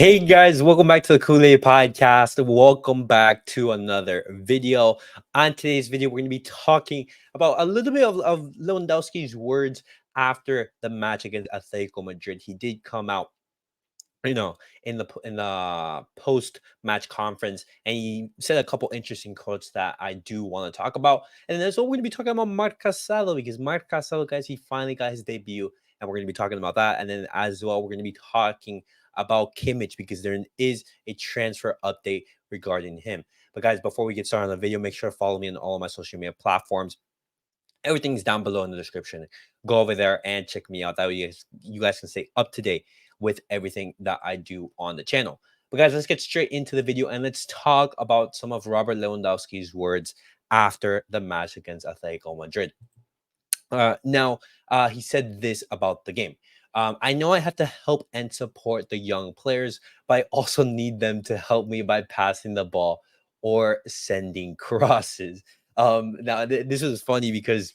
Hey guys, welcome back to the CulePodcast. Welcome back to another video. On today's video, we're going to be talking about a little bit of Lewandowski's words after the match against Atletico Madrid. He did come out, you know, in the post match conference, and he said a couple interesting quotes that I do want to talk about. And then also we're going to be talking about Marc Casado because Marc Casado, guys, he finally got his debut, and we're going to be talking about that. And then as well, we're going to be talking about Kimmich because there is a transfer update regarding him. But guys, before we get started on the video, make sure to follow me on all of my social media platforms. Everything's down below in the description. Go over there and check me out. That way you guys can stay up to date with everything that I do on the channel. But guys, let's get straight into the video and let's talk about some of Robert Lewandowski's words after the match against Atletico Madrid. Now, he said this about the game. I know I have to help and support the young players, but I also need them to help me by passing the ball or sending crosses. Now, this was funny because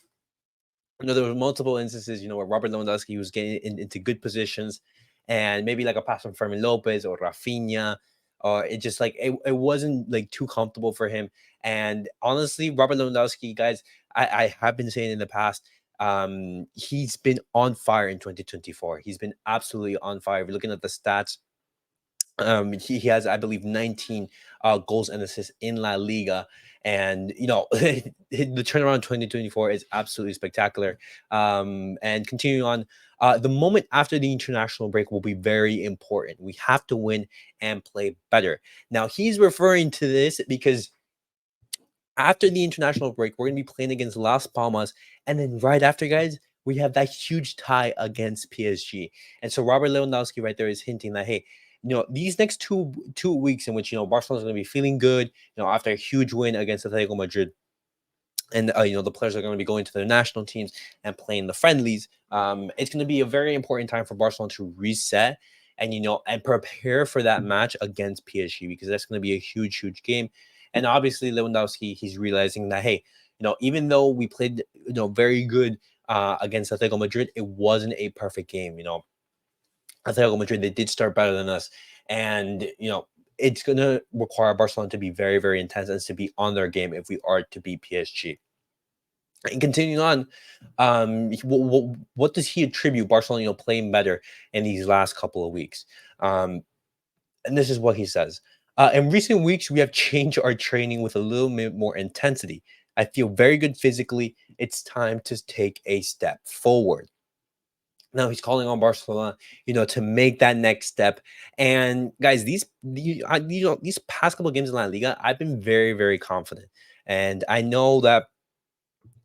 there were multiple instances, where Robert Lewandowski was getting into good positions, and maybe like a pass from Fermin Lopez or Rafinha, or it just like it wasn't like too comfortable for him. And honestly, Robert Lewandowski, guys, I have been saying in the past, he's been on fire in 2024. He's been absolutely on fire. If you're looking at the stats, he has, I believe, 19 goals and assists in La Liga. And, the turnaround 2024 is absolutely spectacular. And continuing on, the moment after the international break will be very important. We have to win and play better. Now, he's referring to this because after the international break, we're going to be playing against Las Palmas. And then right after, guys, we have that huge tie against PSG. And so Robert Lewandowski right there is hinting that, hey, these next two weeks in which, Barcelona's going to be feeling good, after a huge win against Atletico Madrid. And, the players are going to be going to their national teams and playing the friendlies. It's going to be a very important time for Barcelona to reset and, and prepare for that match against PSG, because that's going to be a huge, huge game. And obviously Lewandowski, he's realizing that, hey, even though we played, very good against Atletico Madrid, it wasn't a perfect game. Atletico Madrid, they did start better than us. And, it's going to require Barcelona to be very, very intense and to be on their game if we are to beat PSG. And continuing on, what does he attribute Barcelona, playing better in these last couple of weeks? And this is what he says. In recent weeks, we have changed our training with a little bit more intensity. I feel very good physically. It's time to take a step forward. Now he's calling on Barcelona, to make that next step. And guys, these past couple of games in La Liga, I've been very, very confident. And I know that,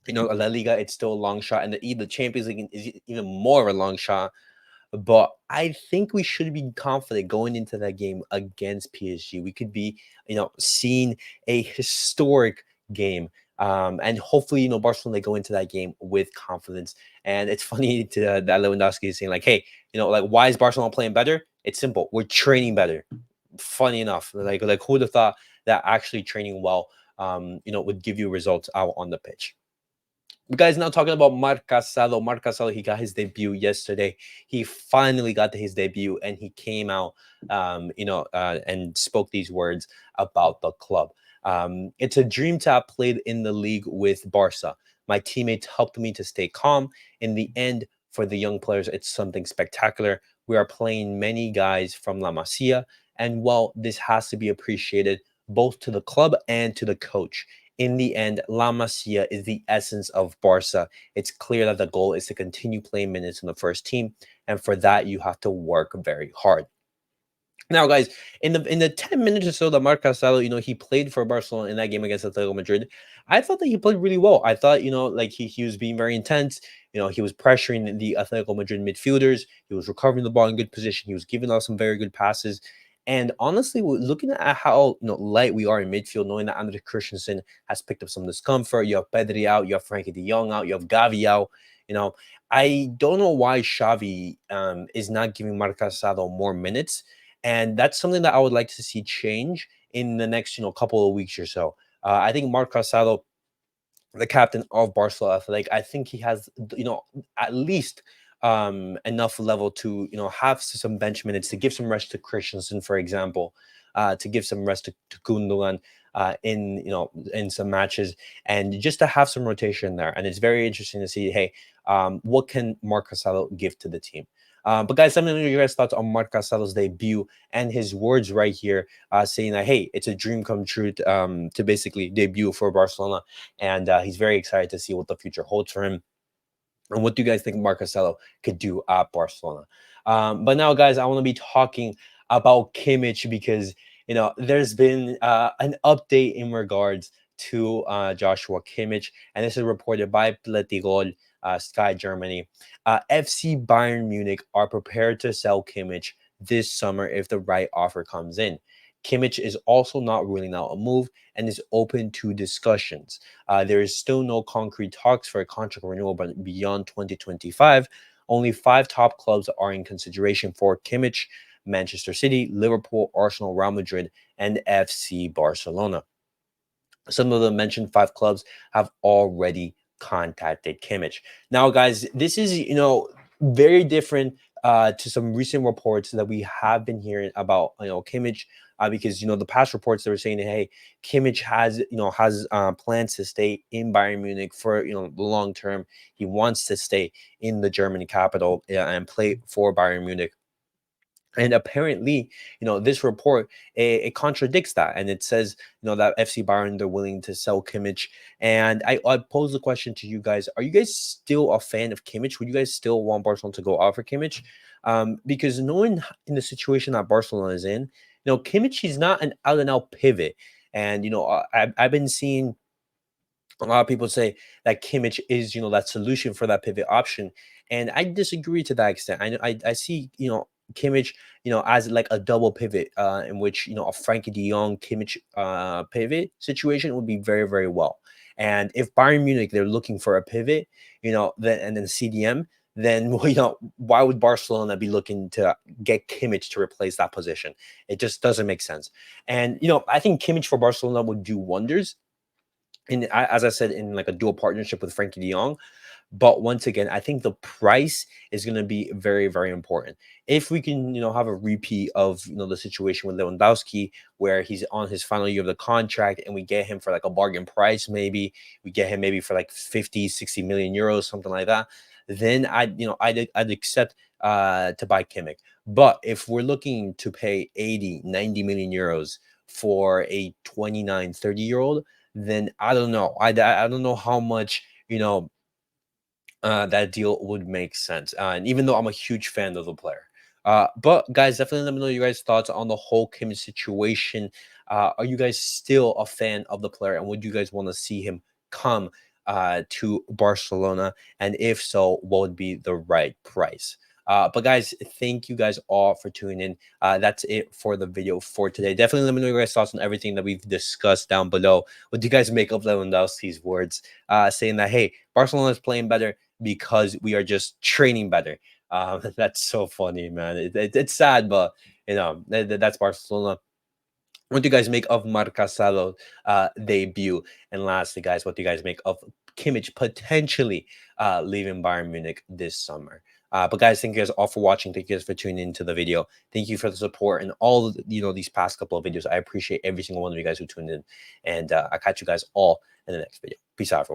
La Liga, it's still a long shot, and the Champions League is even more of a long shot. But I think we should be confident going into that game against PSG. We could be, seeing a historic game. And hopefully, Barcelona, they go into that game with confidence. And it's funny that Lewandowski is saying, like, hey, like, why is Barcelona playing better? It's simple. We're training better. Funny enough, like who would have thought that actually training well, would give you results out on the pitch. But guys, now talking about Marc Casado. Marc Casado, he got his debut yesterday. He finally got his debut, and he came out, and spoke these words about the club. It's a dream to have played in the league with Barca. My teammates helped me to stay calm. In the end, for the young players, it's something spectacular. We are playing many guys from La Masia, and while this has to be appreciated both to the club and to the coach, in the end, La Masia is the essence of Barca. It's clear that the goal is to continue playing minutes in the first team, and for that, you have to work very hard. Now, guys, in the 10 minutes or so that Marc Casado, he played for Barcelona in that game against Atletico Madrid, I thought that he played really well. I thought, like he was being very intense. He was pressuring the Atletico Madrid midfielders. He was recovering the ball in good position. He was giving out some very good passes. And honestly, looking at how light we are in midfield, knowing that Andre Christensen has picked up some discomfort, you have Pedri out, you have Frankie De Jong out, you have Gavi out. I don't know why Xavi is not giving Marc Casado more minutes. And that's something that I would like to see change in the next, couple of weeks or so. I think Marc Casado, the captain of Barcelona, like I think he has, at least enough level to have some bench minutes, to give some rest to Christensen, for example, to give some rest to Gundogan in in some matches, and just to have some rotation there. And it's very interesting to see, hey, what can Marc Casado give to the team? But guys, let me know your guys' thoughts on Marc Casado's debut and his words right here, saying that, hey, it's a dream come true to basically debut for Barcelona, and he's very excited to see what the future holds for him. And what do you guys think Marc Casado could do at Barcelona? But now, guys, I want to be talking about Kimmich, because there's been an update in regards to Joshua Kimmich, and this is reported by Plätigol, Sky Germany. FC Bayern Munich are prepared to sell Kimmich this summer if the right offer comes in. Kimmich is also not ruling out a move and is open to discussions. There is still no concrete talks for a contract renewal, but beyond 2025, only 5 top clubs are in consideration for Kimmich: Manchester City, Liverpool, Arsenal, Real Madrid, and FC Barcelona. Some of the mentioned 5 clubs have already contacted Kimmich. Now, guys, this is very different to some recent reports that we have been hearing about Kimmich, because the past reports, they were saying, hey, Kimmich has plans to stay in Bayern Munich for the long term. He wants to stay in the German capital and play for Bayern Munich. And apparently, this report, it contradicts that, and it says, that FC Bayern, they're willing to sell Kimmich. And I pose the question to you guys: are you guys still a fan of Kimmich? Would you guys still want Barcelona to go out for Kimmich? Because knowing in the situation that Barcelona is in, Kimmich, he's not an out and out pivot, and I've been seeing a lot of people say that Kimmich is, that solution for that pivot option, and I disagree to that extent. I see, Kimmich, as like a double pivot, in which a Frankie De Jong Kimmich pivot situation would be very, very well. And if Bayern Munich, they're looking for a pivot, then and then CDM, then well, why would Barcelona be looking to get Kimmich to replace that position? It just doesn't make sense. And I think Kimmich for Barcelona would do wonders, as I said, in like a dual partnership with Frankie De Jong. But once again, I think the price is going to be very, very important. If we can, have a repeat of, the situation with Lewandowski, where he's on his final year of the contract and we get him for like a bargain price, maybe we get him maybe for like 50, 60 million euros, something like that, then I'd accept to buy Kimmich. But if we're looking to pay 80, 90 million euros for a 29, 30-year-old, then I don't know. I don't know how much, that deal would make sense. And even though I'm a huge fan of the player. But guys, definitely let me know your guys' thoughts on the whole Kimmich situation. Are you guys still a fan of the player, and would you guys want to see him come to Barcelona? And if so, what would be the right price? But guys, thank you guys all for tuning in. That's it for the video for today. Definitely let me know your guys' thoughts on everything that we've discussed down below. What do you guys make of Lewandowski's words, saying that, hey, Barcelona is playing better because we are just training better? That's so funny, man. It's sad, but that's Barcelona. What do you guys make of Marc Casado debut? And lastly, guys, what do you guys make of Kimmich potentially leaving Bayern Munich this summer? But guys, thank you guys all for watching. Thank you guys for tuning into the video. Thank you for the support and all these past couple of videos. I appreciate every single one of you guys who tuned in, and I'll catch you guys all in the next video. Peace out, everyone.